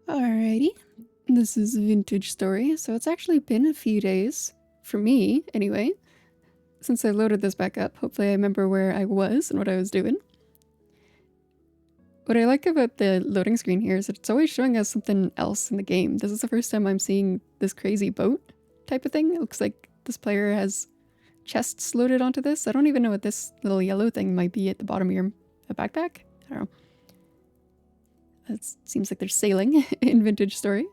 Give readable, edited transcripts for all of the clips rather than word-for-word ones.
Alrighty, this is Vintage Story, so it's actually been a few days, for me anyway, since I loaded this back up. Hopefully I remember where I was and what I was doing. What I like about the loading screen here is that it's always showing us something else in the game. This is the first time I'm seeing this crazy boat type of thing. It looks like this player has chests loaded onto this. I don't even know what this little yellow thing might be at the bottom of your backpack. I don't know. It seems like they're sailing in Vintage Story.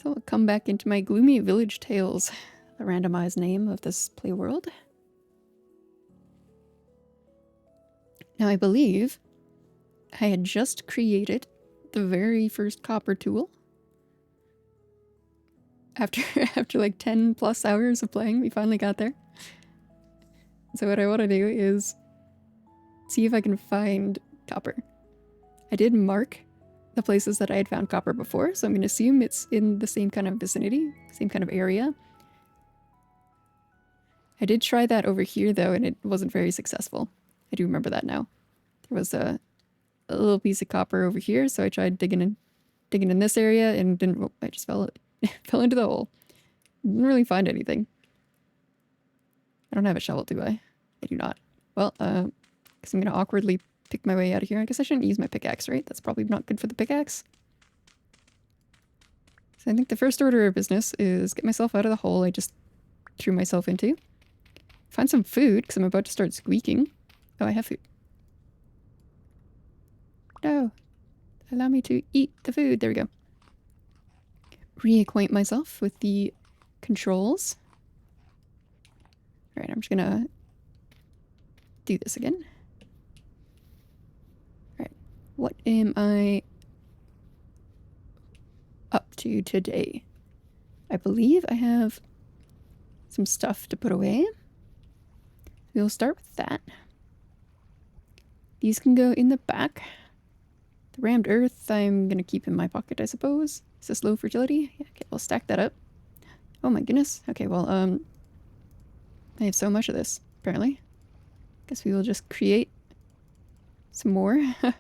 So I'll come back into my gloomy village tales, the randomized name of this playworld. Now I believe I had just created the very first copper tool. After like 10 plus hours of playing, we finally got there. So what I want to do is see if I can find copper. I did mark the places that I had found copper before, so I'm going to assume it's in the same kind of vicinity, same kind of area. I did try that over here though, and it wasn't very successful. I do remember that now. There was a little piece of copper over here, so I tried digging in this area and didn't. Oh, I just fell into the hole. Didn't really find anything. I don't have a shovel, do I? I do not. Well, because I'm going to awkwardly pick my way out of here. I guess I shouldn't use my pickaxe, right? That's probably not good for the pickaxe. So I think the first order of business is get myself out of the hole I just threw myself into. Find some food, because I'm about to start squeaking. Oh, I have food. No. Allow me to eat the food. There we go. Reacquaint myself with the controls. Alright, I'm just gonna do this again. Alright, what am I up to today? I believe I have some stuff to put away. We'll start with that. These can go in the back. The rammed earth I'm gonna keep in my pocket, I suppose. Is this low fertility? Yeah, okay, we'll stack that up. Oh my goodness. Okay, well, I have so much of this, apparently. Guess we will just create some more. And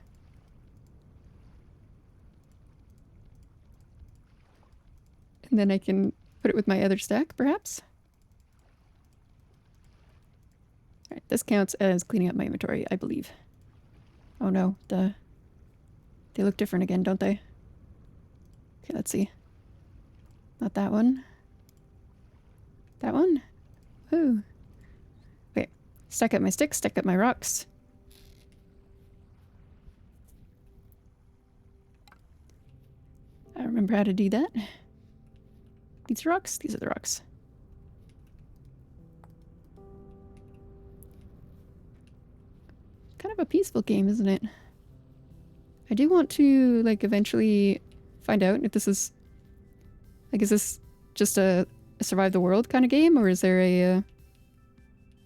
then I can put it with my other stack, perhaps. Alright, this counts as cleaning up my inventory, I believe. Oh no, they look different again, don't they? Okay, let's see. Not that one. That one? Ooh. Okay, stack up my sticks, stack up my rocks. I remember how to do that. These rocks? These are the rocks. Kind of a peaceful game, isn't it? I do want to, like, eventually find out if this is... Like, is this just a survive the world kind of game? Or is there a...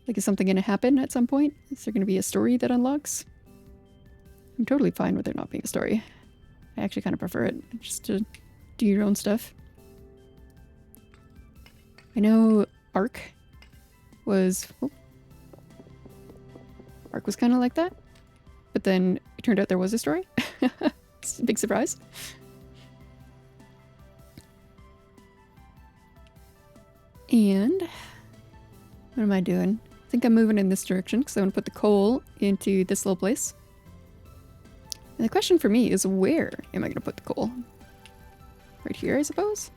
like, is something going to happen at some point? Is there going to be a story that unlocks? I'm totally fine with there not being a story. I actually kind of prefer it, just to do your own stuff. I know Ark was... Oh, Ark was kind of like that. But then it turned out there was a story. It's a big surprise. And what am I doing? I think I'm moving in this direction because I want to put the coal into this little place. And the question for me is, where am I going to put the coal? Right here, I suppose?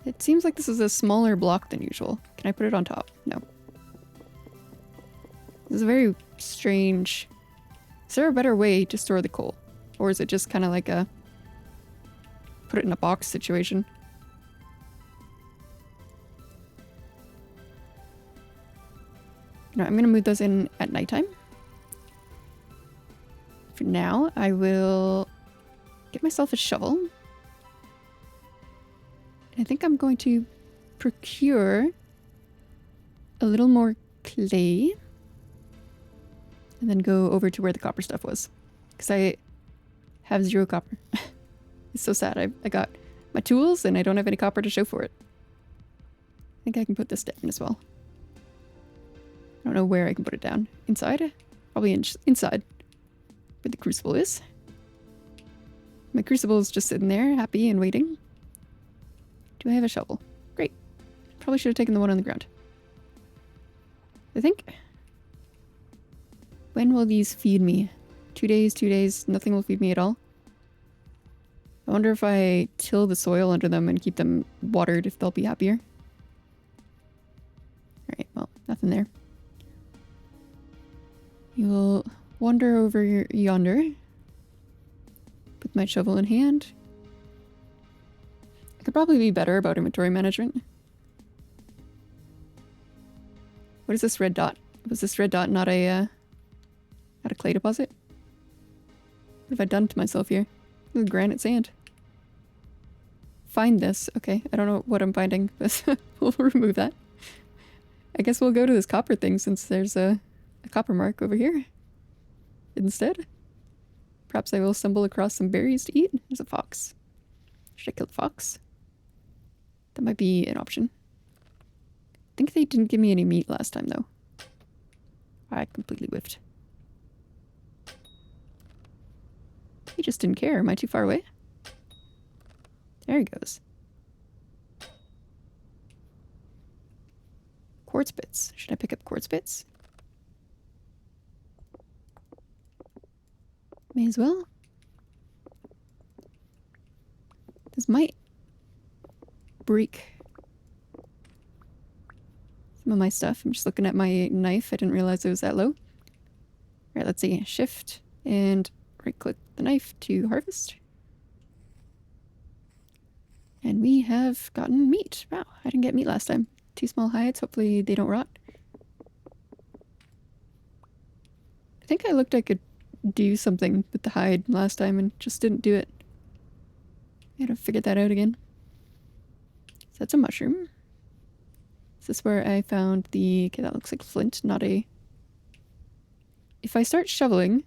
It seems like this is a smaller block than usual. Can I put it on top? No. This is a very strange... Is there a better way to store the coal? Or is it just kind of like a... put it in a box situation? No, I'm going to move those in at nighttime. For now, I will get myself a shovel. I think I'm going to procure a little more clay. And then go over to where the copper stuff was. Because I have 0 copper. It's so sad. I got my tools and I don't have any copper to show for it. I think I can put this down as well. I don't know where I can put it down. Inside? Probably inside. where the crucible is. My crucible is just sitting there, happy and waiting. Do I have a shovel? Great. Probably should have taken the one on the ground. I think. When will these feed me? 2 days, 2 days, nothing will feed me at all. I wonder if I till the soil under them and keep them watered, if they'll be happier. Alright, well, nothing there. You will wander over yonder with my shovel in hand. I could probably be better about inventory management. What is this red dot? Was this red dot not a clay deposit? What have I done to myself here? This is granite sand. Find this. Okay, I don't know what I'm finding, but we'll remove that. I guess we'll go to this copper thing since there's a copper mark over here. Instead. Perhaps I will stumble across some berries to eat. There's a fox. Should I kill the fox? That might be an option. I think they didn't give me any meat last time, though. I completely whiffed. He just didn't care. Am I too far away? There he goes. Quartz bits. Should I pick up quartz bits? May as well. This might break some of my stuff. I'm just looking at my knife. I didn't realize it was that low. Alright, let's see. Shift and right-click the knife to harvest. And we have gotten meat. Wow, I didn't get meat last time. 2 small hides. Hopefully they don't rot. I think I looked I could do something with the hide last time and just didn't do it. I gotta figure that out again. So that's a mushroom. Is this where I found the... Okay, that looks like flint, not a... If I start shoveling,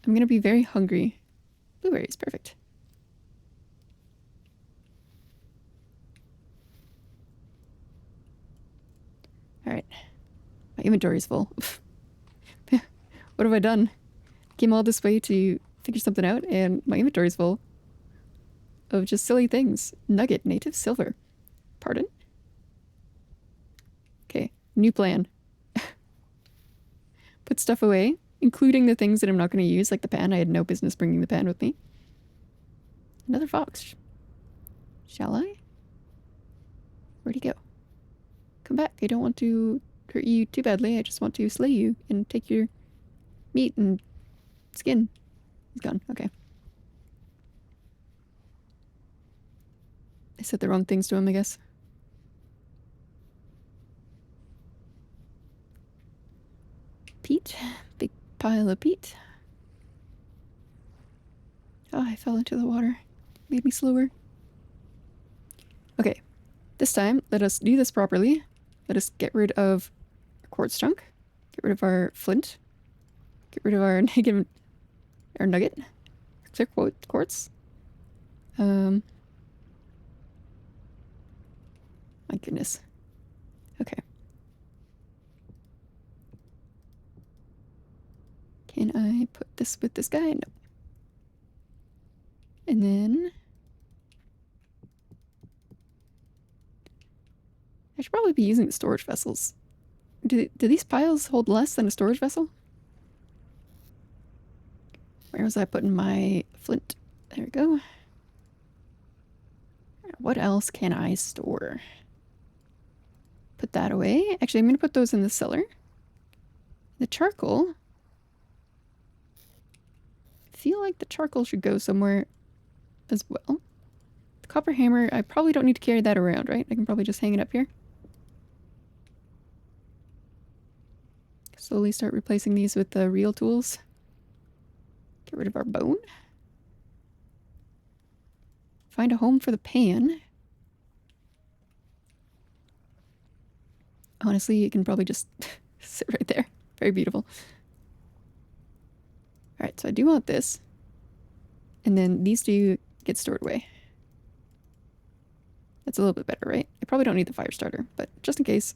I'm gonna be very hungry. Blueberries, perfect. Alright. My inventory is full. What have I done? Came all this way to figure something out, and my inventory is full of just silly things. Nugget, native silver. Pardon? Okay, new plan. Put stuff away, including the things that I'm not going to use, like the pan. I had no business bringing the pan with me. Another fox. Shall I? Where'd he go? Come back. I don't want to hurt you too badly. I just want to slay you and take your meat and skin. He's gone. Okay. I said the wrong things to him, I guess. Peat. Big pile of peat. Oh, I fell into the water. Made me slower. Okay. This time, let us do this properly. Let us get rid of our quartz chunk. Get rid of our flint. Get rid of our negative... Our nugget. Clear quartz. My goodness. Okay. Can I put this with this guy? No. And then... I should probably be using the storage vessels. Do these piles hold less than a storage vessel? Where was I putting my flint? There we go. What else can I store? Put that away. Actually, I'm going to put those in the cellar. The charcoal. I feel like the charcoal should go somewhere as well. The copper hammer, I probably don't need to carry that around, right? I can probably just hang it up here. Slowly start replacing these with the real tools. Get rid of our bone. Find a home for the pan. Honestly, you can probably just sit right there. Very beautiful. Alright, so I do want this. And then these two get stored away. That's a little bit better, right? I probably don't need the fire starter, but just in case.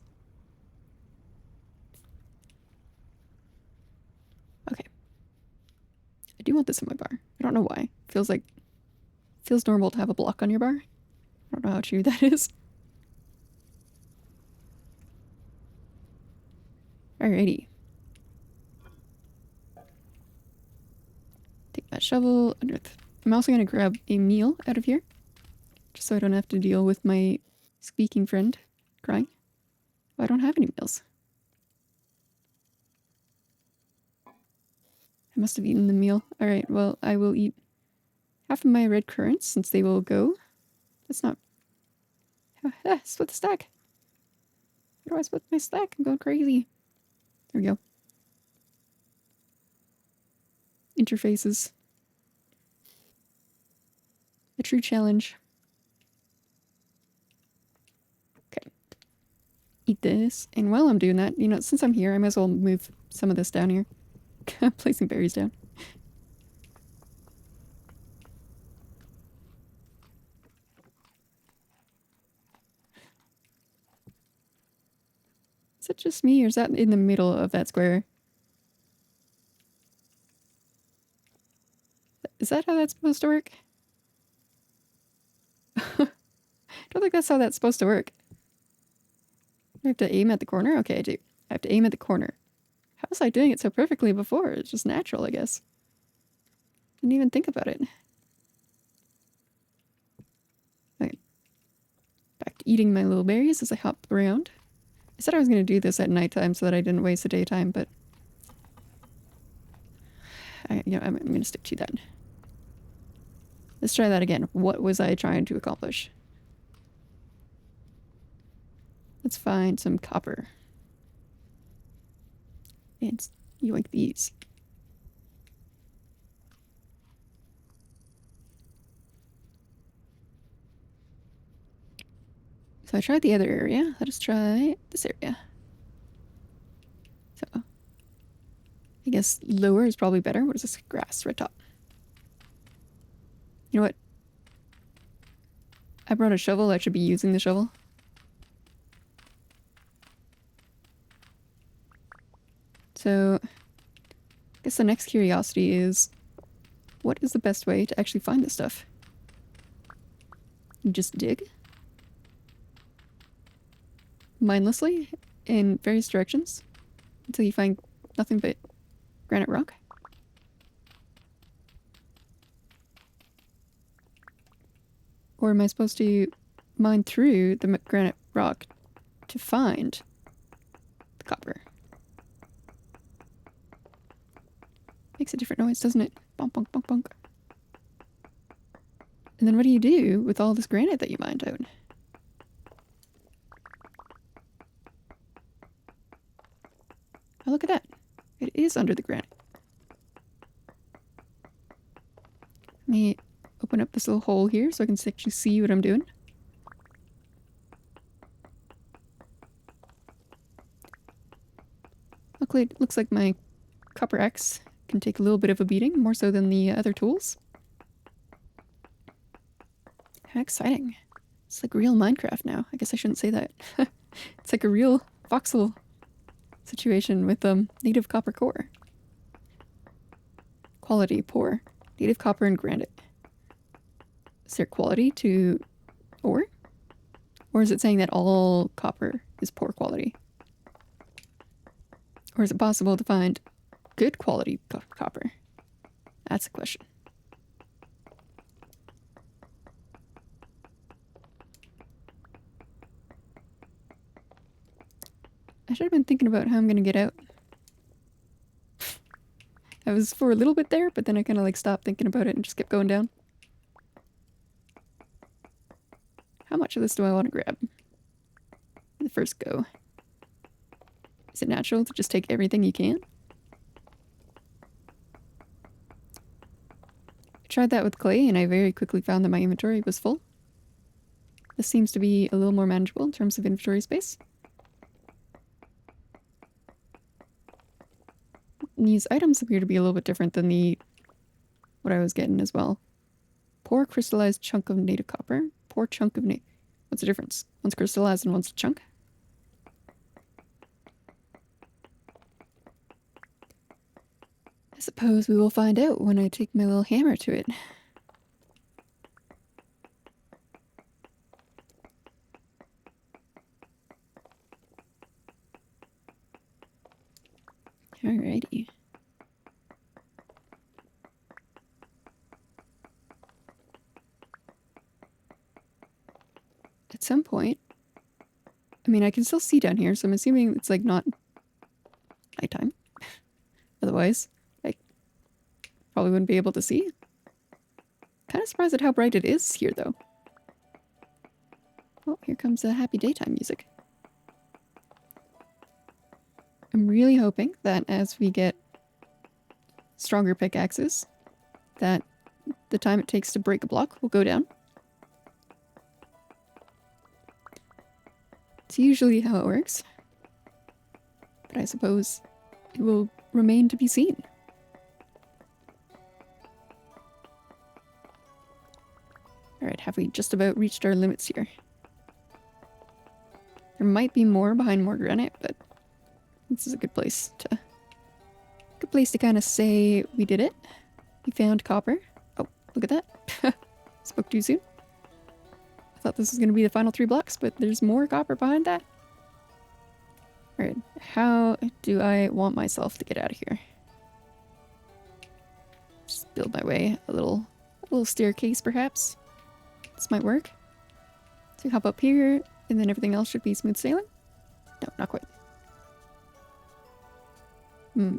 Okay. I do want this in my bar. I don't know why. Feels normal to have a block on your bar. I don't know how true that is. Alrighty. Take that shovel, unearth. I'm also gonna grab a meal out of here, just so I don't have to deal with my squeaking friend crying. Oh, I don't have any meals. I must have eaten the meal. Alright, well, I will eat half of my red currants since they will go. That's not... split the stack. How do I split my stack? I'm going crazy. There we go. Interfaces. A true challenge. Okay. Eat this. And while I'm doing that, you know, since I'm here, I might as well move some of this down here. Placing berries down. Is it just me, or is that in the middle of that square? Is that how that's supposed to work? I don't think that's how that's supposed to work. I have to aim at the corner? Okay, I do. I have to aim at the corner. How was I doing it so perfectly before? It's just natural, I guess. Didn't even think about it. Okay. Back to eating my little berries as I hop around. I said I was going to do this at nighttime so that I didn't waste the daytime, but... I'm going to stick to that. Let's try that again. What was I trying to accomplish? Let's find some copper. And yoink these. So I tried the other area. Let us try this area. So I guess lower is probably better. What is this? Grass, red top. You know what? I brought a shovel. I should be using the shovel. So I guess the next curiosity is, what is the best way to actually find this stuff? You just dig mindlessly in various directions until you find nothing but granite rock. Or am I supposed to mine through the granite rock to find the copper? Makes a different noise, doesn't it? Bonk, bonk, bonk, bonk. And then what do you do with all this granite that you mined out? Oh, look at that. It is under the granite. Let me open up this little hole here so I can actually see what I'm doing. Luckily, it looks like my copper axe can take a little bit of a beating, more so than the other tools. How exciting. It's like real Minecraft now. I guess I shouldn't say that. It's like a real voxel situation with native copper core. Quality, poor. Native copper and granite. Is there quality to ore? Or is it saying that all copper is poor quality? Or is it possible to find good quality copper? That's a question. I should have been thinking about how I'm going to get out. I was for a little bit there, but then I kind of like stopped thinking about it and just kept going down. How much of this do I want to grab? The first go. Is it natural to just take everything you can? I tried that with clay and I very quickly found that my inventory was full. This seems to be a little more manageable in terms of inventory space. These items appear to be a little bit different than what I was getting as well. Poor crystallized chunk of native copper. Poor chunk of What's the difference? One's crystallized and one's a chunk? I suppose we will find out when I take my little hammer to it. Alrighty. At some point, I mean, I can still see down here, so I'm assuming it's like not nighttime. Otherwise, I probably wouldn't be able to see. Kind of surprised at how bright it is here, though. Oh, here comes the happy daytime music. I'm really hoping that as we get stronger pickaxes, that the time it takes to break a block will go down. It's usually how it works. But I suppose it will remain to be seen. Alright, have we just about reached our limits here? There might be more behind more granite, but this is a good place to kind of say we did it. We found copper. Oh, look at that. Spoke too soon. I thought this was going to be the final 3 blocks, but there's more copper behind that. Alright, how do I want myself to get out of here? Just build my way a little staircase, perhaps. This might work. So hop up here, and then everything else should be smooth sailing? No, not quite. Is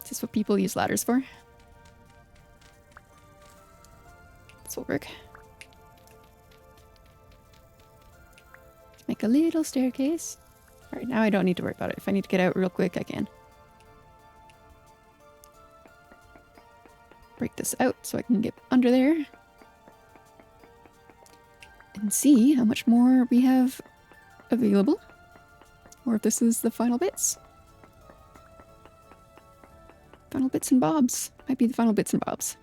this what people use ladders for? This will work. Let's make a little staircase. Alright, now I don't need to worry about it. If I need to get out real quick, I can. Break this out so I can get under there. And see how much more we have available. Or if this is the final bits. Final bits and bobs. Might be the final bits and bobs.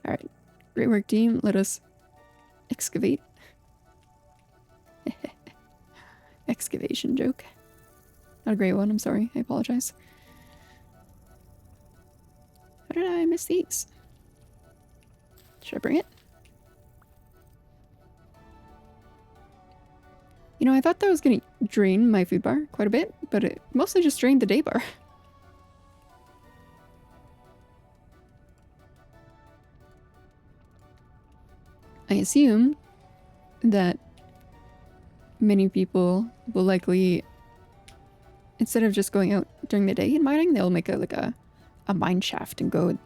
Alright. Great work, team. Let us excavate. Excavation joke. Not a great one, I'm sorry. I apologize. How did I miss these? Should I bring it? You know, I thought that was going to drain my food bar quite a bit, but it mostly just drained the day bar. I assume that many people will likely, instead of just going out during the day and mining, they'll make a mine shaft and go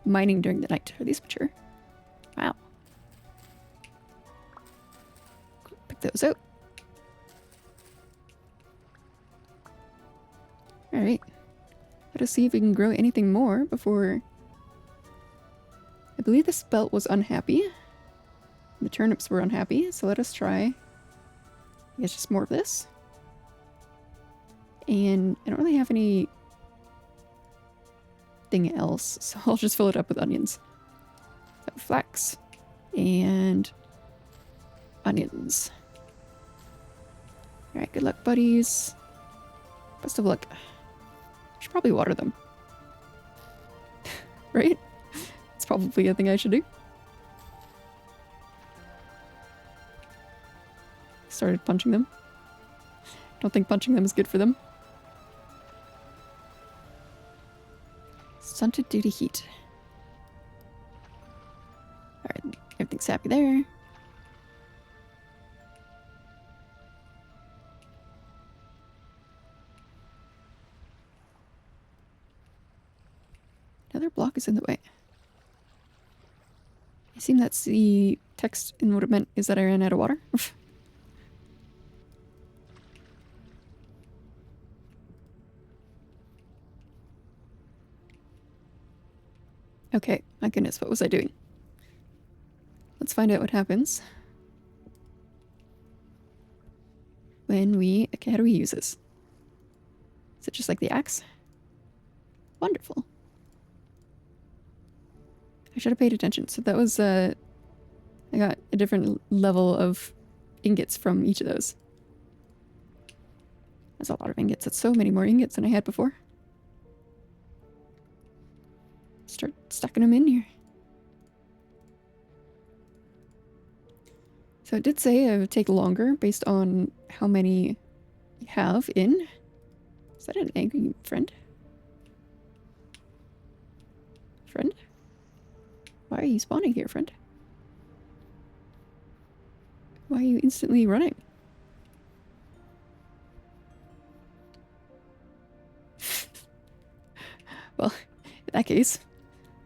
mining during the night. Are these mature? Wow. Pick those out. Alright. Let us see if we can grow anything more before... I believe the spelt was unhappy. The turnips were unhappy, so let us try. I guess just more of this. And I don't really have anything else, so I'll just fill it up with onions. So flax and onions. Alright, good luck, buddies. Best of luck. I should probably water them. Right? It's probably a thing I should do. Started punching them. Don't think punching them is good for them. Stunted due to heat. Alright, everything's happy there. Another block is in the way. I assume that's the text, and what it meant is that I ran out of water. Okay, my goodness, what was I doing? Let's find out what happens when we... Okay, how do we use this? Is it just like the axe? Wonderful. I should have paid attention. So that was, I got a different level of ingots from each of those. That's a lot of ingots. That's so many more ingots than I had before. Start stacking them in here. So it did say it would take longer based on how many you have in. Is that an angry friend? Friend? Why are you spawning here, friend? Why are you instantly running? Well, in that case,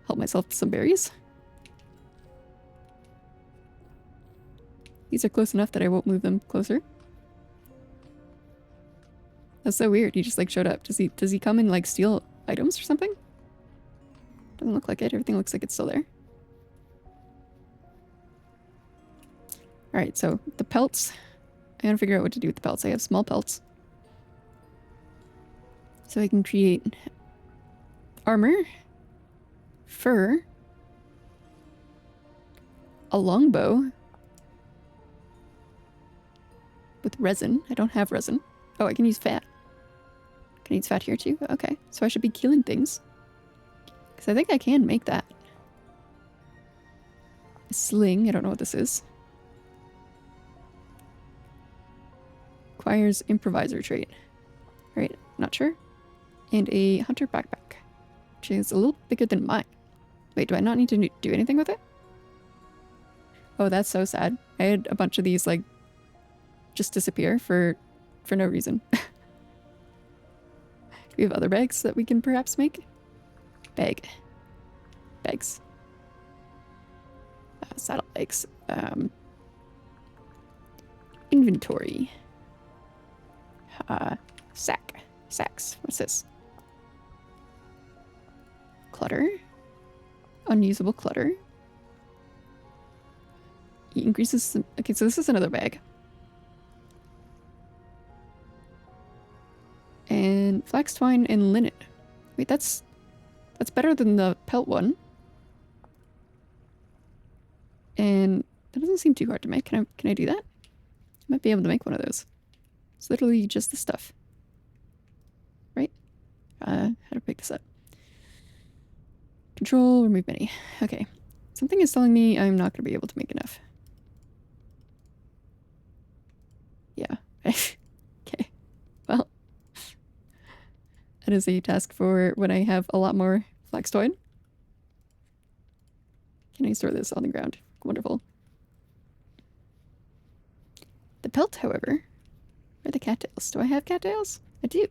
help myself to some berries. These are close enough that I won't move them closer. That's so weird. He just like showed up. Does he come and like steal items or something? Doesn't look like it. Everything looks like it's still there. Alright, so the pelts. I gotta figure out what to do with the pelts. I have small pelts. So I can create armor, fur, a longbow with resin. I don't have resin. Oh, I can use fat. Can I use fat here too? Okay, so I should be killing things. Because I think I can make that. A sling, I don't know what this is. Requires improviser trait. Alright, not sure. And a hunter backpack, which is a little bigger than mine. Wait, do I not need to do anything with it? Oh, that's so sad. I had a bunch of these, like, just disappear for no reason. Do we have other bags that we can perhaps make? Bags. Saddle bags. Inventory. Sacks. What's this? Clutter. Unusable clutter. He increases some... Okay, so this is another bag. And flax twine and linen. Wait, that's better than the pelt one. And that doesn't seem too hard to make. Can I do that? I might be able to make one of those. It's literally just the stuff. Right? How to pick this up. Control, remove many. Okay. Something is telling me I'm not going to be able to make enough. Yeah. Okay. Well. That is a task for when I have a lot more flax twine. Can I store this on the ground? Wonderful. The pelt, however, are the cattails. Do I have cattails? I do.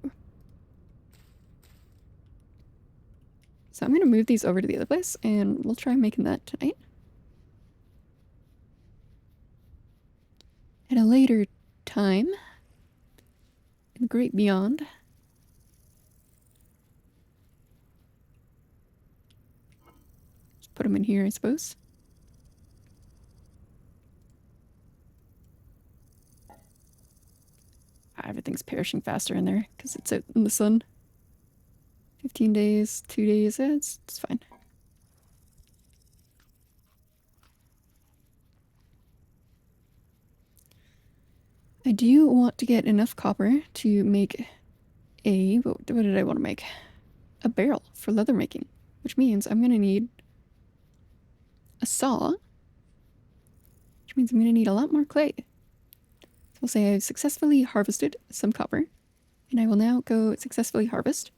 So I'm going to move these over to the other place, and we'll try making that tonight. At a later time, in the great beyond. Just put them in here, I suppose. Everything's perishing faster in there because it's out in the sun. 15 days, 2 days, it's fine. I do want to get enough copper to make a... What did I want to make? A barrel for leather making, which means I'm going to need a saw, which means I'm going to need a lot more clay. So we'll say I've successfully harvested some copper, and I will now go successfully harvest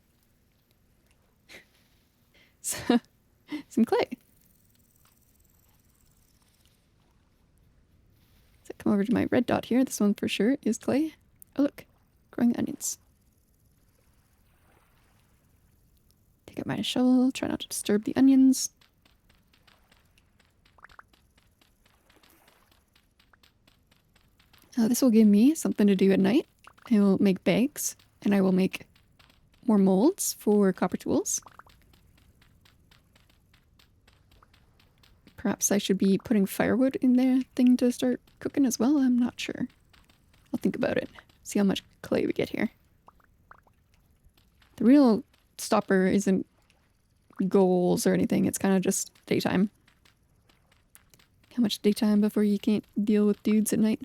some clay. So come over to my red dot here. This one for sure is clay. Oh look, growing onions. Take out my shovel, try not to disturb the onions. This will give me something to do at night. I will make bags, and I will make more molds for copper tools. Perhaps I should be putting firewood in the thing to start cooking as well. I'm not sure. I'll think about it. See how much clay we get here. The real stopper isn't goals or anything. It's kind of just daytime. How much daytime before you can't deal with dudes at night?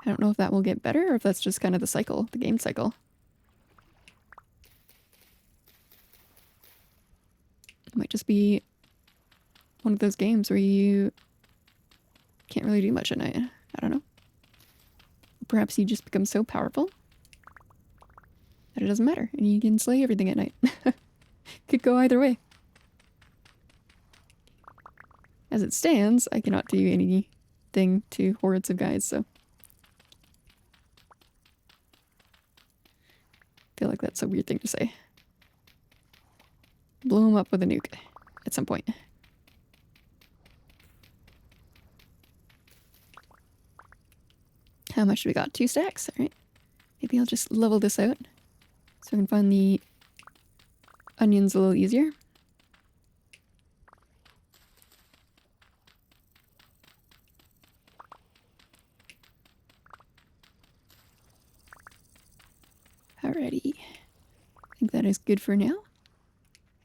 I don't know if that will get better or if that's just kind of the cycle, the game cycle. It might just be one of those games where you can't really do much at night. I don't know. Perhaps you just become so powerful that it doesn't matter and you can slay everything at night. Could go either way. As it stands, I cannot do anything to hordes of guys, so. I feel like that's a weird thing to say. Blow them up with a nuke at some point. How much do we got? 2 stacks? Alright. Maybe I'll just level this out so I can find the onions a little easier. Alrighty. I think that is good for now.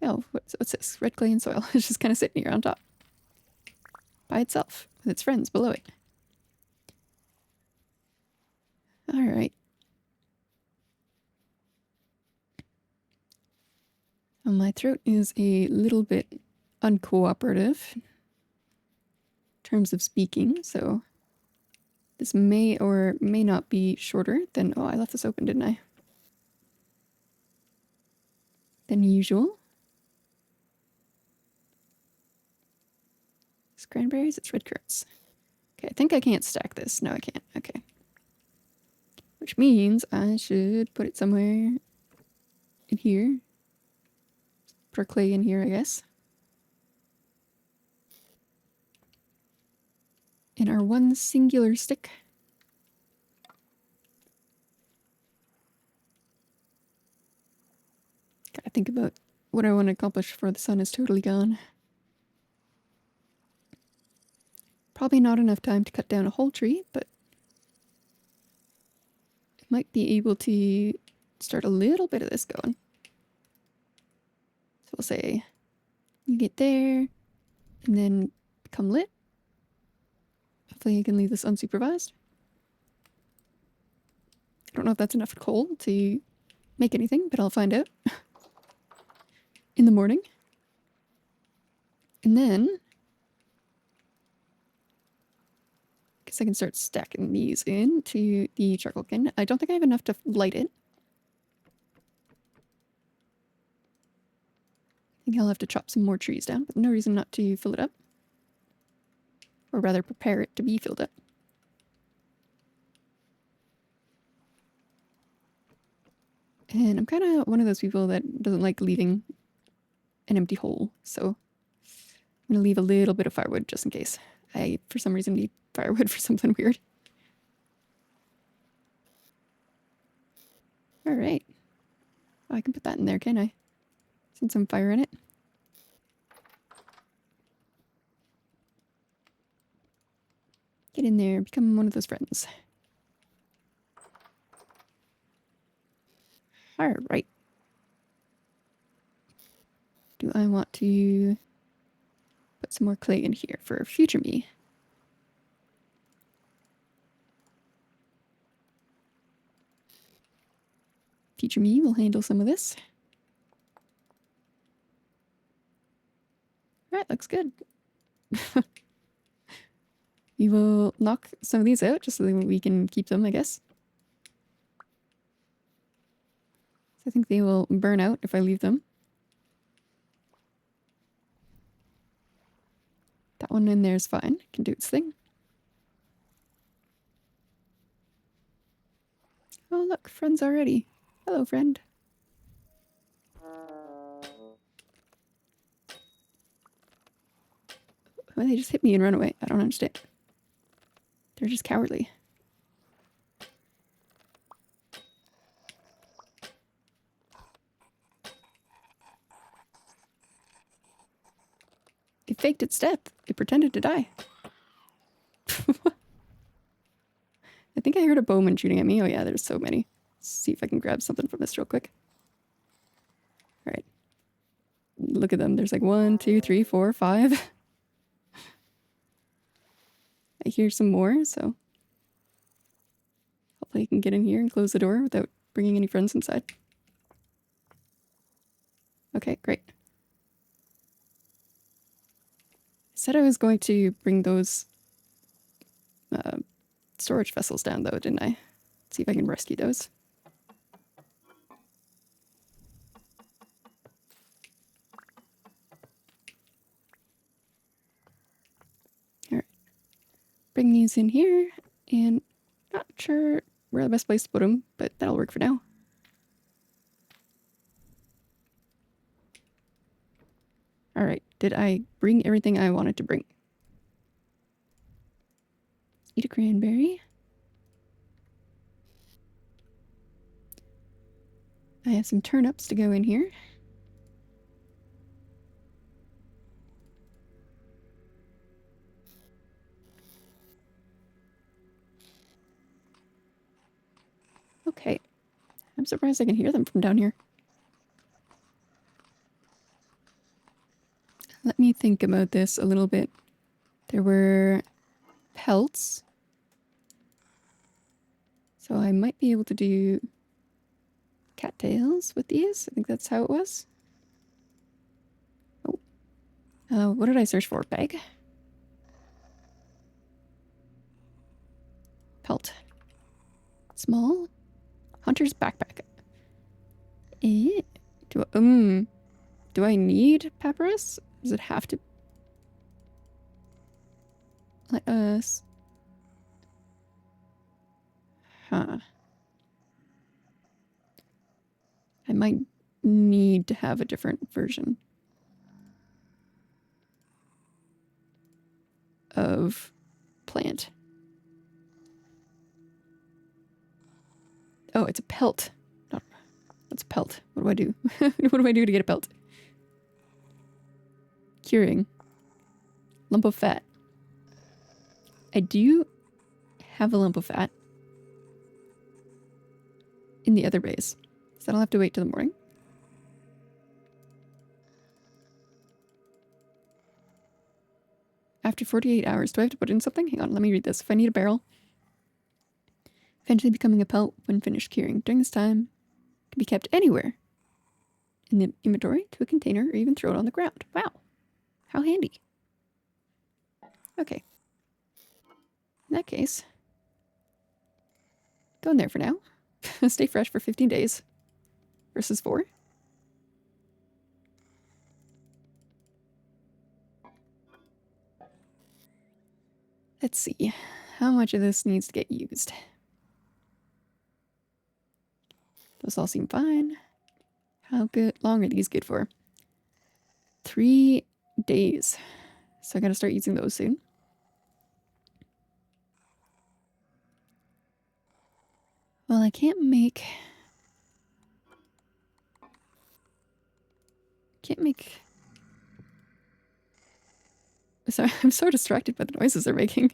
Oh, what's this? Red clay and soil. It's just kind of sitting here on top. By itself, with its friends below it. Alright. Well, my throat is a little bit uncooperative in terms of speaking, so this may or may not be shorter than... Oh, I left this open, didn't I? Than usual. It's cranberries, it's red currants. Okay, I think I can't stack this. No, I can't. Okay. Which means I should put it somewhere in here. Put clay in here, I guess. In our one singular stick. Gotta think about what I want to accomplish before the sun is totally gone. Probably not enough time to cut down a whole tree, but I might be able to start a little bit of this going. So we'll say you get there and then become lit. Hopefully I can leave this unsupervised. I don't know if that's enough coal to make anything, but I'll find out in the morning. And then I guess I can start stacking these into the charcoal can. I don't think I have enough to light it. I think I'll have to chop some more trees down, but no reason not to fill it up. Or rather prepare it to be filled up. And I'm kind of one of those people that doesn't like leaving an empty hole, so I'm going to leave a little bit of firewood just in case. I, for some reason, need firewood for something weird. Alright. Oh, I can put that in there, can I? Send some fire in it. Get in there, become one of those friends. Alright. Do I want to put some more clay in here for future me? Future me will handle some of this. Alright, looks good. We will knock some of these out just so that we can keep them, I guess. I think they will burn out if I leave them. That one in there is fine. It can do its thing. Oh, look, friends already. Hello, friend. Why they just hit me and run away? I don't understand. They're just cowardly. It faked its death. It pretended to die. I think I heard a bowman shooting at me. Oh yeah, there's so many. Let's see if I can grab something from this real quick. Alright. Look at them. There's like 1, 2, 3, 4, 5. I hear some more, so. Hopefully I can get in here and close the door without bringing any friends inside. Okay, great. I said I was going to bring those storage vessels down, though, didn't I? See if I can rescue those. Alright. Bring these in here, and not sure where the best place to put them, but that'll work for now. Alright, did I bring everything I wanted to bring? Eat a cranberry. I have some turnips to go in here. Okay. I'm surprised I can hear them from down here. Let me think about this a little bit. There were pelts. So I might be able to do cattails with these. I think that's how it was. Oh. What did I search for? Bag? Pelt. Small? Hunter's backpack. Do I need papyrus? Does it have to let us? Huh. I might need to have a different version of plant. Oh, it's a pelt. What's a pelt? What do I do? What do I do to get a pelt? Curing. Lump of fat. I do have a lump of fat in the other base. So I'll have to wait till the morning. After 48 hours, do I have to put in something? Hang on, let me read this. If I need a barrel, eventually becoming a pelt when finished curing. During this time, it can be kept anywhere in the inventory, to a container, or even throw it on the ground. Wow, how handy. Okay. In that case, go in there for now. Stay fresh for 15 days versus 4. Let's see. How much of this needs to get used? Those all seem fine. How long are these good for? 3 days. So I gotta start using those soon. Well, I can't make... Sorry, I'm so distracted by the noises they're making.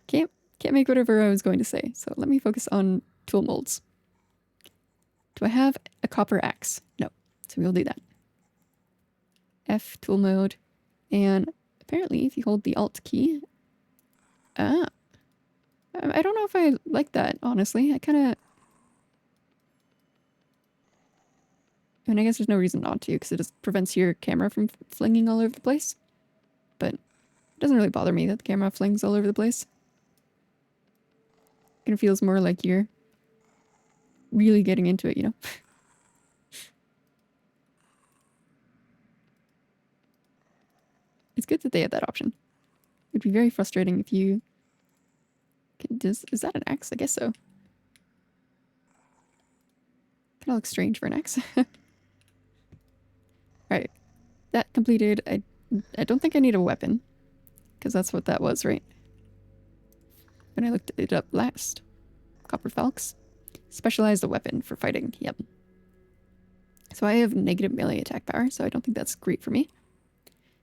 Can't make whatever I was going to say. So let me focus on tool molds. Do I have a copper axe? No. So we'll do that. F tool mode. And apparently if you hold the Alt key... I don't know if I like that, honestly. I mean, I guess there's no reason not to, because it just prevents your camera from flinging all over the place. But it doesn't really bother me that the camera flings all over the place. It feels more like you're really getting into it, you know? It's good that they have that option. It'd be very frustrating if you... Is that an axe? I guess so. Kind of looks strange for an axe. Alright. That completed. I don't think I need a weapon. Because that's what that was, right? When I looked it up last. Copper Falx. Specialized weapon for fighting. Yep. So I have negative melee attack power, so I don't think that's great for me.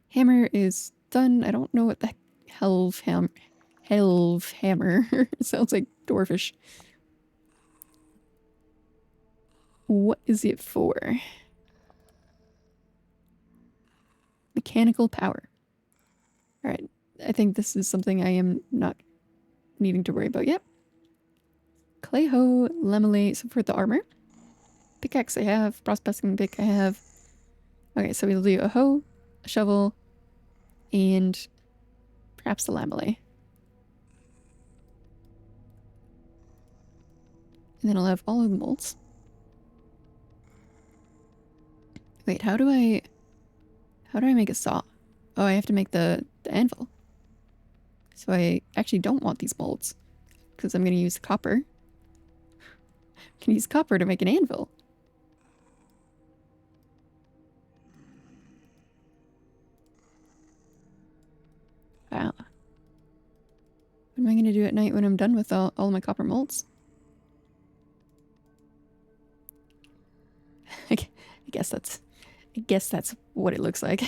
Hammer is done. I don't know what the Helve hammer sounds like dwarfish. What is it for? Mechanical power. Alright, I think this is something I am not needing to worry about yet. clay hoe, lamelate, so for the armor. Pickaxe I have, prospecting pick I have. Okay, so we'll do a hoe, a shovel, and perhaps the lamelate. And then I'll have all of the molds. Wait, how do I make a saw? Oh, I have to make the anvil. So I actually don't want these molds because I'm going to use copper. I can use copper to make an anvil. Wow. What am I going to do at night when I'm done with all my copper molds? I guess that's what it looks like.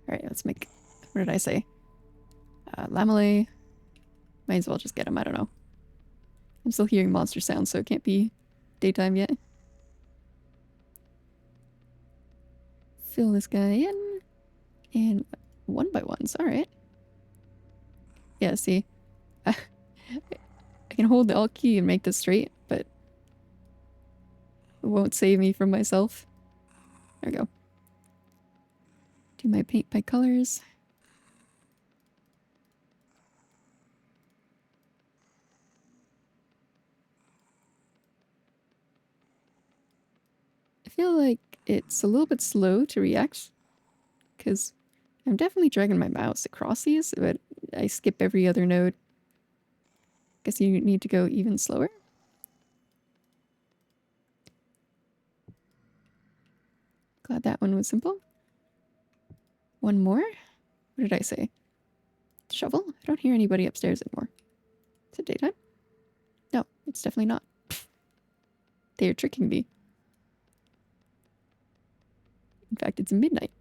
Alright, let's make... What did I say? Lamelay. Might as well just get them, I don't know. I'm still hearing monster sounds, so it can't be daytime yet. Fill this guy in. And one by ones, alright. Yeah, see? I can hold the Alt key and make this straight, but it won't save me from myself. There we go. Do my paint by colors. I feel like it's a little bit slow to react because I'm definitely dragging my mouse across these, but I skip every other node. Guess you need to go even slower. Glad that one was simple. One more? What did I say? Shovel? I don't hear anybody upstairs anymore. Is it daytime? No, it's definitely not. They are tricking me. In fact, it's midnight.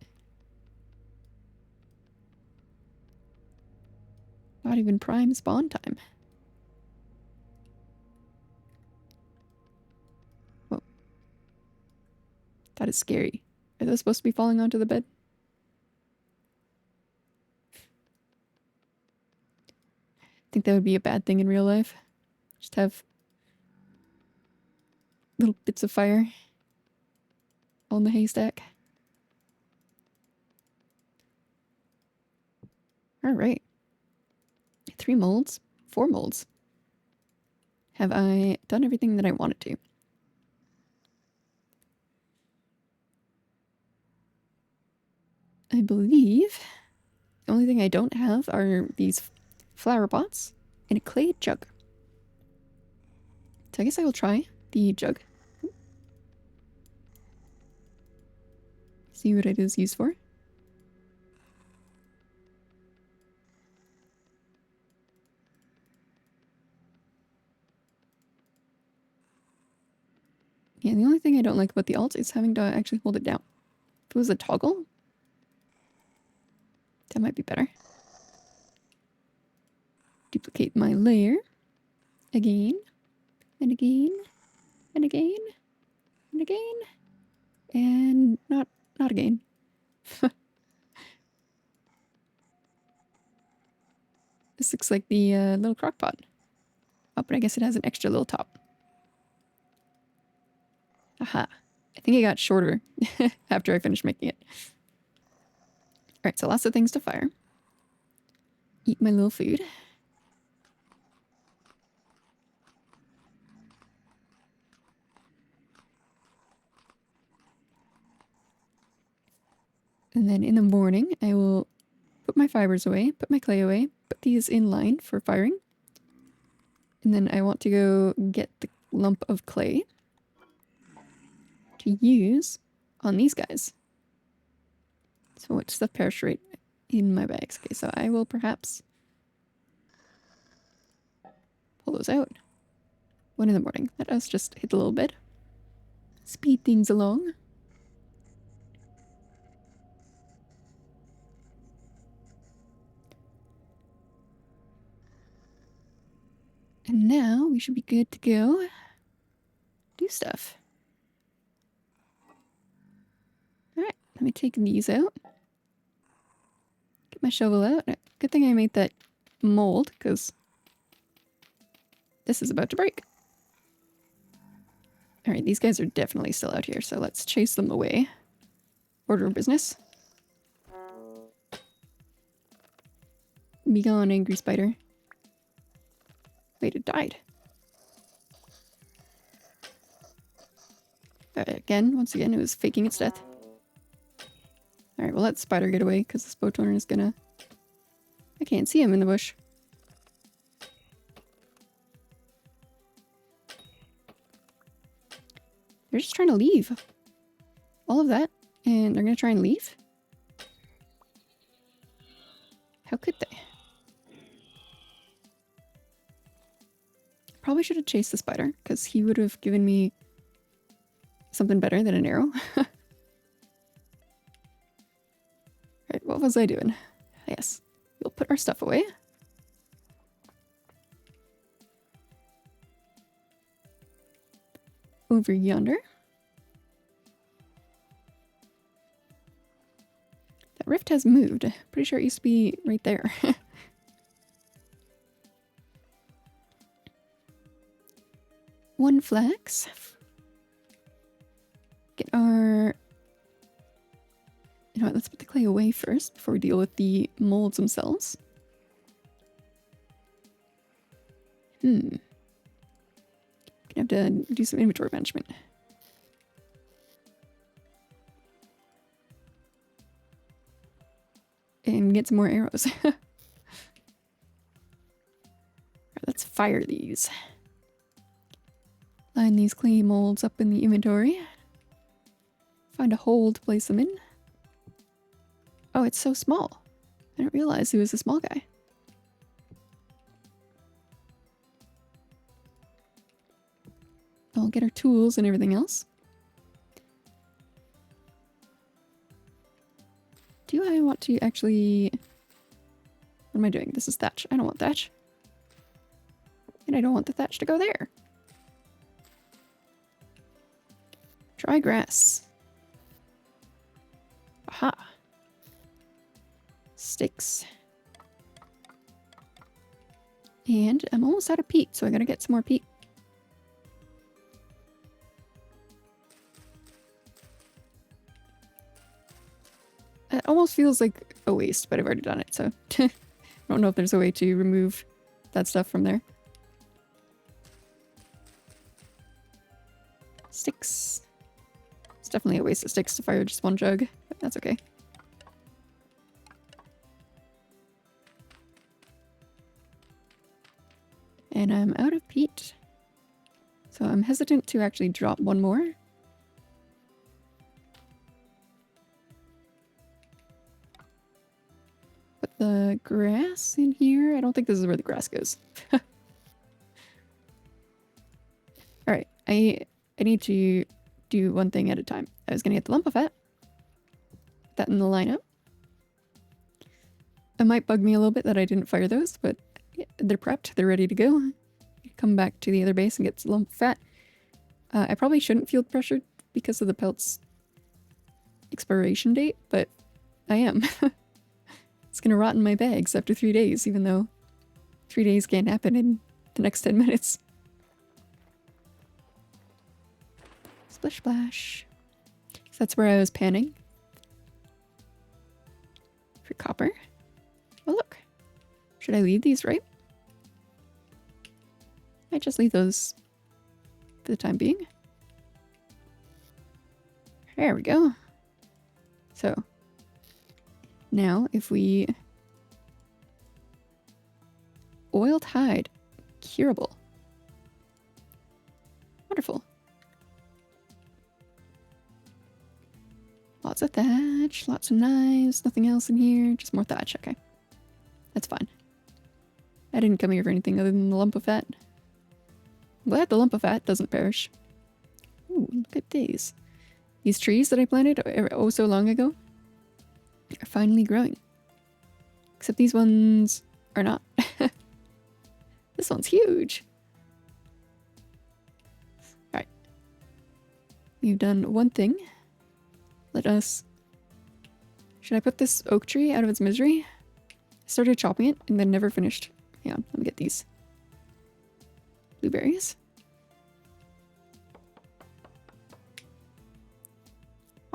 Not even prime spawn time. Whoa. That is scary. Are those supposed to be falling onto the bed? I think that would be a bad thing in real life. Just have little bits of fire on the haystack. Alright. 3 molds. 4 molds. Have I done everything that I wanted to? I believe the only thing I don't have are these flower pots and a clay jug. So I guess I will try the jug. See what it is used for. Yeah, the only thing I don't like about the alt is having to actually hold it down. If it was a toggle, that might be better. Duplicate my layer. Again. And again. And again. And again. And not again. This looks like the little crock pot. Oh, but I guess it has an extra little top. Aha. I think it got shorter after I finished making it. Alright, so lots of things to fire. Eat my little food. And then in the morning, I will put my fibers away, put my clay away, put these in line for firing. And then I want to go get the lump of clay to use on these guys. So what stuff perish right in my bags? Okay, so I will perhaps pull those out. 1 in the morning. Let us just hit a little bit. Speed things along. And now we should be good to go do stuff. Alright, let me take these out. Get my shovel out. Good thing I made that mold, because This is about to break. Alright, these guys are definitely still out here, so let's chase them away. Order of business. Be gone, angry spider. Wait, it died. Once again, it was faking its death. Alright, we'll let spider get away, because this boat owner is gonna... I can't see him in the bush. They're just trying to leave. All of that, and they're gonna try and leave? How could they? Probably should have chased the spider, because he would have given me something better than an arrow. Right, what was I doing? Yes, we'll put our stuff away. Over yonder. That rift has moved. Pretty sure it used to be right there. One flax. Get our... You know what, let's put the clay away first before we deal with the molds themselves. Gonna have to do some inventory management. And get some more arrows. Alright, let's fire these. Line these clay molds up in the inventory. Find a hole to place them in. Oh, it's so small. I didn't realize he was a small guy. I'll get our tools and everything else. Do I want to actually... What am I doing? This is thatch. I don't want thatch. And I don't want the thatch to go there. Dry grass. Aha. Sticks. And I'm almost out of peat, so I gotta get some more peat. It almost feels like a waste, but I've already done it, so I don't know if there's a way to remove that stuff from there. Sticks. It's definitely a waste of sticks to fire just one jug, but that's okay. And I'm out of peat. So I'm hesitant to actually drop one more. Put the grass in here. I don't think this is where the grass goes. Alright, I need to do one thing at a time. I was gonna get the lump of fat. Put that in the lineup. It might bug me a little bit that I didn't fire those, but yeah, they're prepped. They're ready to go. Come back to the other base and get the lump of fat. I probably shouldn't field pressure because of the pelt's expiration date, but I am. It's gonna rot in my bags after 3 days, even though 3 days can't happen in the next 10 minutes. Splish splash. So that's where I was panning. For copper. Oh look. Should I leave these right? I just leave those for the time being. There we go. So now if we oiled hide, curable. Wonderful. Lots of thatch, lots of knives, nothing else in here, just more thatch, okay. That's fine. I didn't come here for anything other than the lump of fat. I'm glad the lump of fat doesn't perish. Ooh, look at these. These trees that I planted oh so long ago are finally growing. Except these ones are not. This one's huge. Alright. We've done one thing. Let us... Should I put this oak tree out of its misery? I started chopping it and then never finished. Hang on, let me get these. blueberries.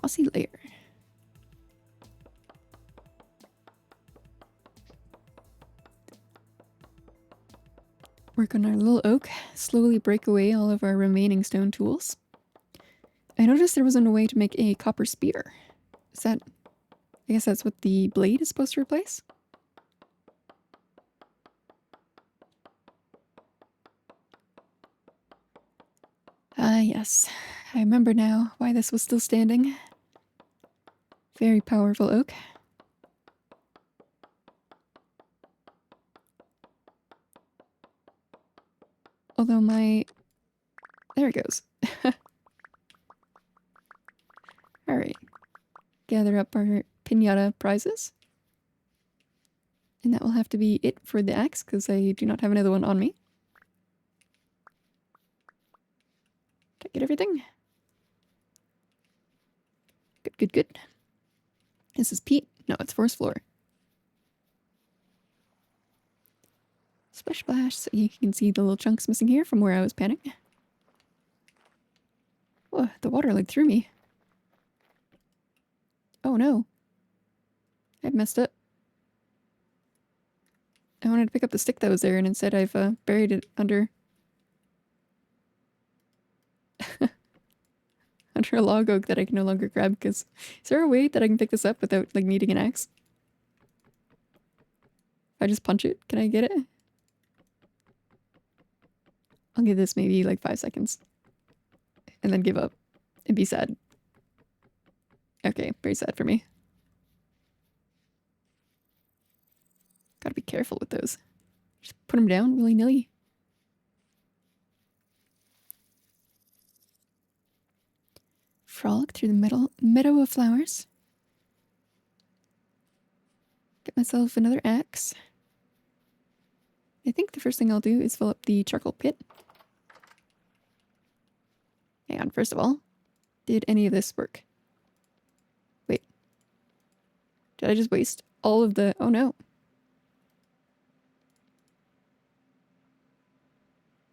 Mossy layer. Work on our little oak. Slowly break away all of our remaining stone tools. I noticed there wasn't a way to make a copper spear. Is that... I guess that's what the blade is supposed to replace? Ah, yes. I remember now why this was still standing. Very powerful oak. Although my... There it goes. Alright. Gather up our pinata prizes. And that will have to be it for the axe, because I do not have another one on me. Did I get everything? Good, good, good. This is peat. No, it's forest floor. Splash splash, so you can see the little chunks missing here from where I was panning. Whoa, the water like threw me. Oh no. I've messed up. I wanted to pick up the stick that was there, and instead I've buried it under... under a log oak that I can no longer grab, because... Is there a way that I can pick this up without, like, needing an axe? If I just punch it, can I get it? I'll give this maybe, like, 5 seconds. And then give up. And be sad. Okay, very sad for me. Gotta be careful with those. Just put them down willy-nilly. Frolic through the meadow of flowers. Get myself another axe. I think the first thing I'll do is fill up the charcoal pit. Hang on, first of all, did any of this work? Wait. Did I just waste all of the... Oh no.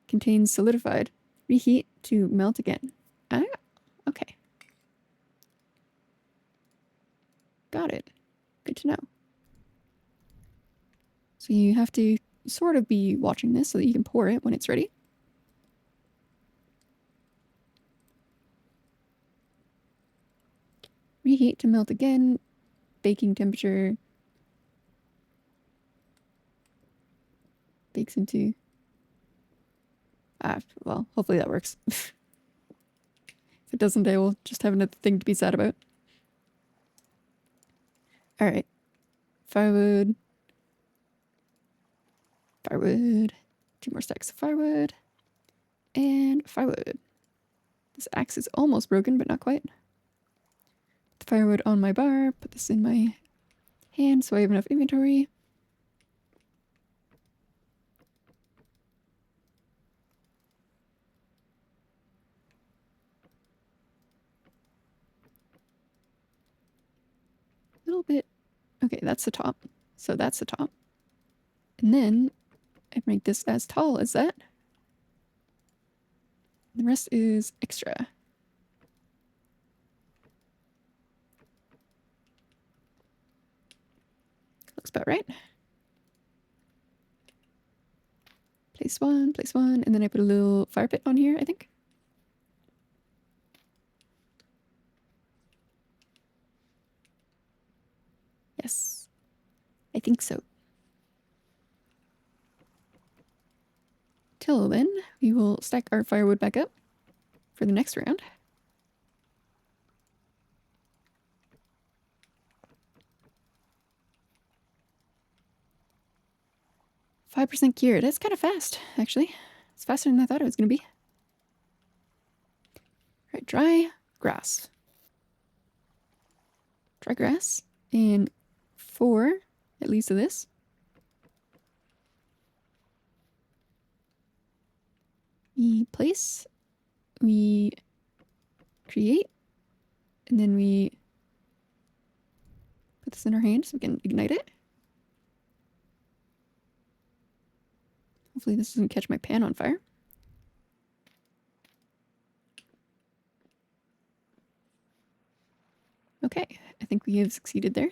Contains solidified. Reheat to melt again. Ah, okay. Got it. Good to know. So you have to sort of be watching this so that you can pour it when it's ready. Reheat to melt again. Baking temperature. Bakes into... Ah, well, hopefully that works. If it doesn't, I will just have another thing to be sad about. Alright. Firewood. Firewood. 2 more stacks of firewood. And firewood. This axe is almost broken, but not quite. Put the firewood on my bar. Put this in my hand so I have enough inventory. A little bit. Okay, that's the top. So that's the top. And then I make this as tall as that. The rest is extra. Looks about right. Place one, and then I put a little fire pit on here, I think. Yes, I think so. Till then, we will stack our firewood back up for the next round. %5% cured. That's kind of fast, actually. It's faster than I thought it was going to be. All right, dry grass. Dry grass. And 4, at least of this. We place, we create, and then we put this in our hand so we can ignite it. Hopefully this doesn't catch my pan on fire. Okay, I think we have succeeded there.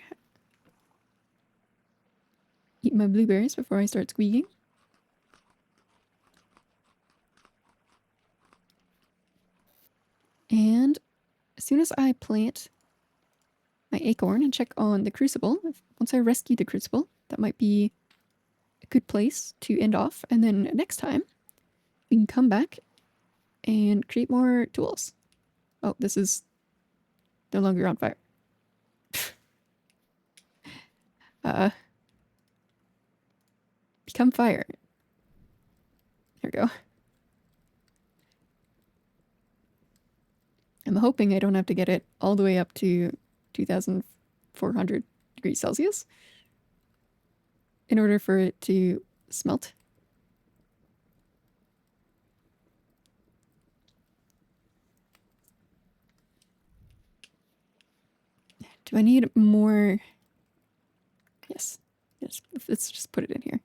Eat my blueberries before I start squeaking. And as soon as I plant my acorn and check on the crucible, once I rescue the crucible, that might be a good place to end off. And then next time, we can come back and create more tools. Oh, this is no longer on fire. Become fire. There we go. I'm hoping I don't have to get it all the way up to 2,400 degrees Celsius in order for it to smelt. Do I need more? Yes. Yes. Let's just put it in here.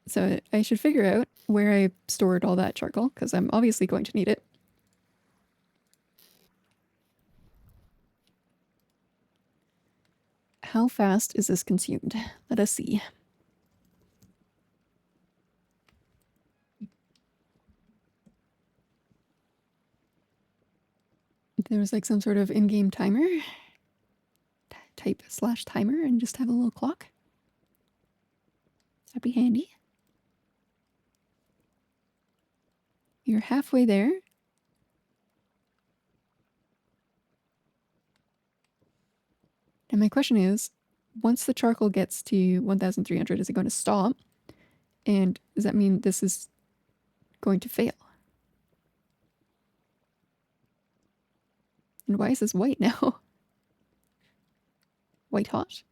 So I should figure out where I stored all that charcoal, because I'm obviously going to need it. How fast is this consumed? Let us see. There was like some sort of in-game timer. Type /timer and just have a little clock. That'd be handy. You're halfway there. And my question is, once the charcoal gets to 1,300, is it going to stop? And does that mean this is going to fail? And why is this white now? White hot?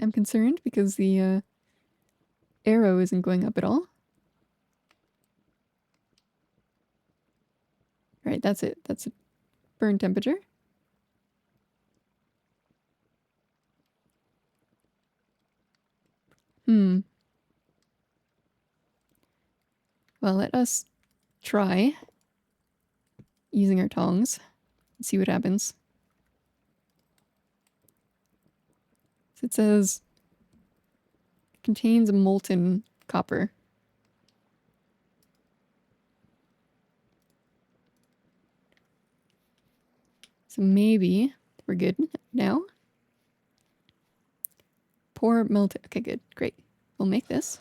I'm concerned because the arrow isn't going up at all. Right, that's it. That's a burn temperature. Well, let us try using our tongs and see what happens. So it says contains molten copper. So maybe we're good now. Pour melted. Okay, good. Great. We'll make this.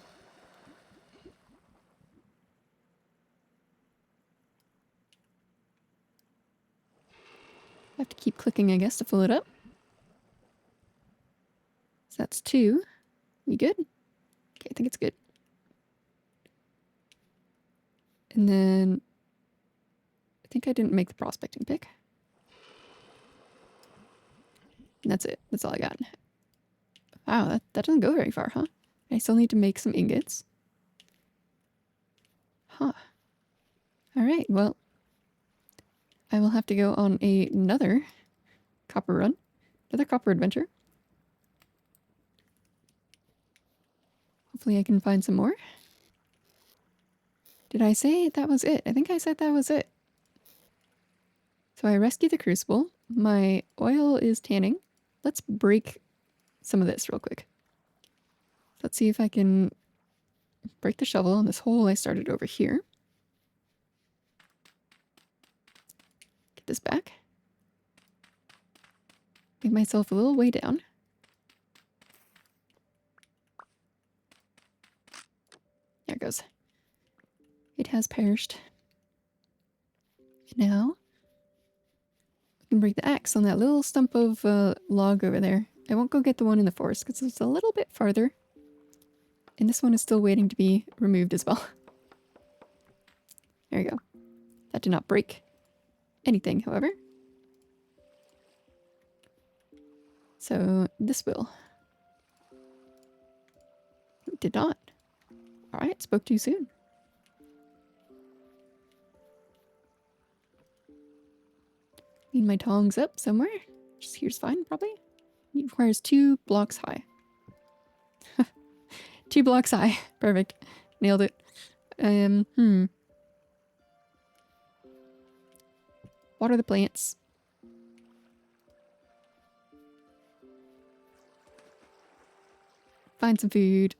I have to keep clicking, I guess, to fill it up. So that's 2. We good? Okay, I think it's good. And then I think I didn't make the prospecting pick. And that's it. That's all I got. Wow, that doesn't go very far, huh? I still need to make some ingots. Huh. Alright, well, I will have to go on another copper run. Another copper adventure. Hopefully I can find some more. Did I say that was it? I think I said that was it. So I rescued the crucible. My oil is tanning. Let's break some of this real quick. Let's see if I can break the shovel on this hole I started over here. Get this back. Make myself a little way down. There it goes. It has perished. And now we can break the axe on that little stump of log over there. I won't go get the one in the forest because it's a little bit farther. And this one is still waiting to be removed as well. There you go. That did not break anything, however. So this will. It did not. Alright, spoke too soon. Need my tongs up somewhere. Just here's fine, probably. It requires 2 blocks high. 2 blocks high. Perfect. Nailed it. Water the plants. Find some food.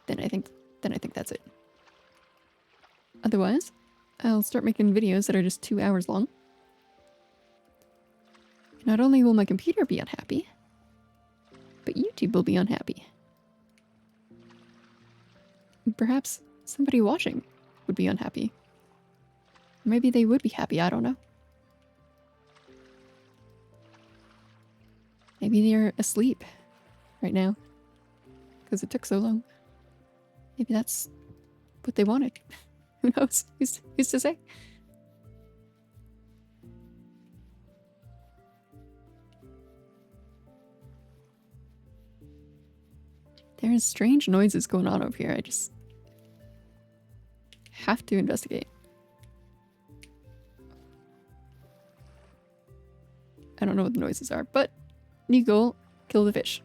Then I think that's it. Otherwise, I'll start making videos that are just 2 hours long. Not only will my computer be unhappy, but YouTube will be unhappy. Perhaps somebody watching would be unhappy. Maybe they would be happy, I don't know. Maybe they're asleep right now because it took so long. Maybe that's what they wanted. Who knows? Who's to say? There's strange noises going on over here. I just have to investigate. I don't know what the noises are, but new goal, kill the fish.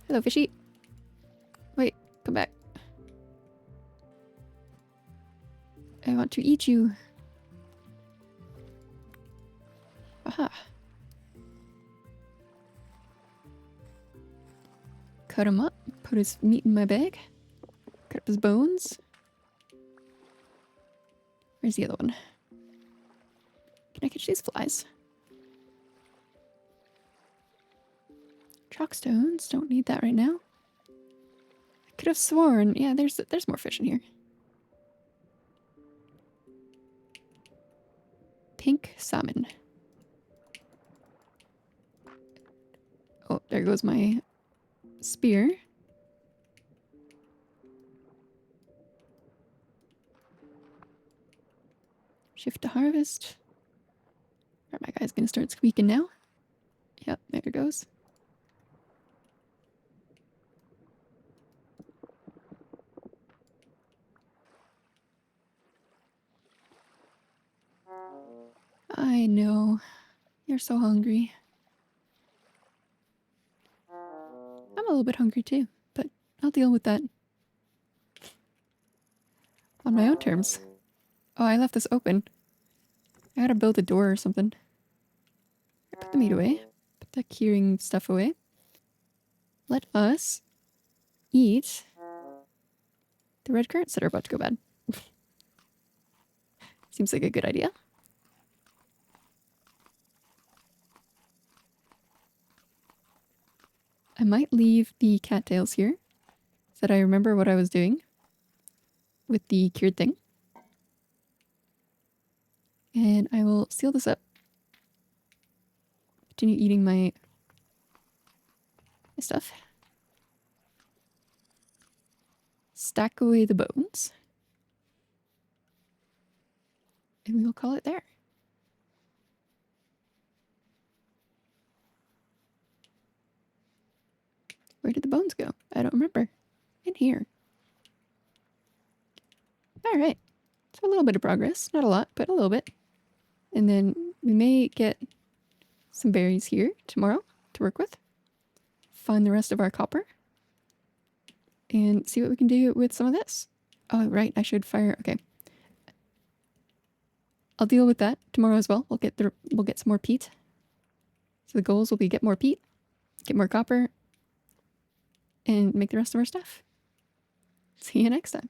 Hello, fishy. Wait, come back. I want to eat you. Aha. Cut him up, put his meat in my bag. Cut up his bones. Where's the other one? Can I catch these flies? Chalk stones, don't need that right now. I could have sworn, yeah, there's more fish in here. Pink salmon. Oh, there goes my spear. Shift to harvest. Alright, my guy's gonna start squeaking now. Yep, there it goes. I know. You're so hungry. I'm a little bit hungry too, but I'll deal with that. On my own terms. Oh, I left this open. I gotta build a door or something. Put the meat away. Put the curing stuff away. Let us eat the red currants that are about to go bad. Seems like a good idea. I might leave the cattails here so that I remember what I was doing with the cured thing. And I will seal this up. Continue eating my stuff. Stack away the bones. And we will call it there. Where did the bones go? I don't remember. In here. Alright. So a little bit of progress. Not a lot, but a little bit. And then we may get some berries here tomorrow to work with. Find the rest of our copper. And see what we can do with some of this. Oh, right. I should fire. Okay. I'll deal with that tomorrow as well. We'll get some more peat. So the goals will be get more peat, get more copper, and make the rest of our stuff. See you next time.